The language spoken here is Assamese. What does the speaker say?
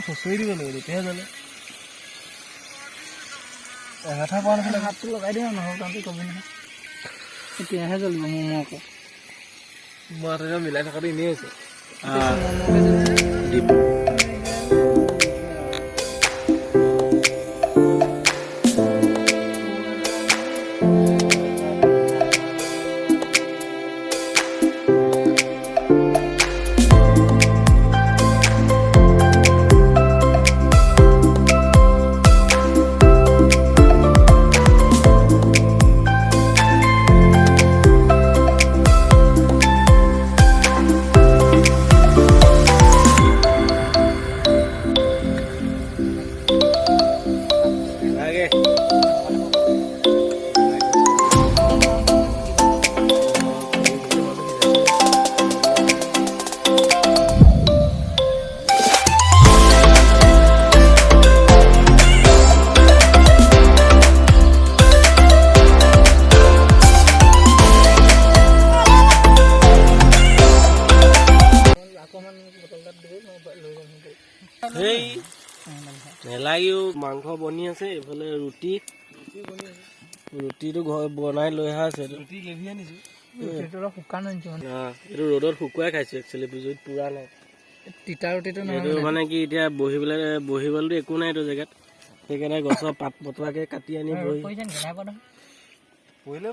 চুচৰি দিব লাগিব তেতিয়াহে জ্বলে এঘাঠা পোৱা নাছিলে হাতটো লগাই দিওঁ নহ'ব কাৰণটো কবি নহয় তেতিয়াহে জ্বলিব ম'ম' আকৌ মই মিলাই থকাটো এনেই আছে Hey, নেলাগিও মাংস বনি আছে এফালে ৰুটি ৰুটিটো ঘৰ বনাই লৈ অহা আছে ৰুটি লেভি আনিছো ৰুটিটো শুকান আনিছো মানে এইটো ৰ'দত শুকুৱাই খাইছো একচুৱেলি বিজুত পুৰা নাই তিতা ৰুটিটো নহয় মানে কি এতিয়া বহিবলেতো একো নাই এইটো জেগাত সেইকাৰণে গছৰ পাত পতোৱাকে কাটি আনি বহি পৰিলে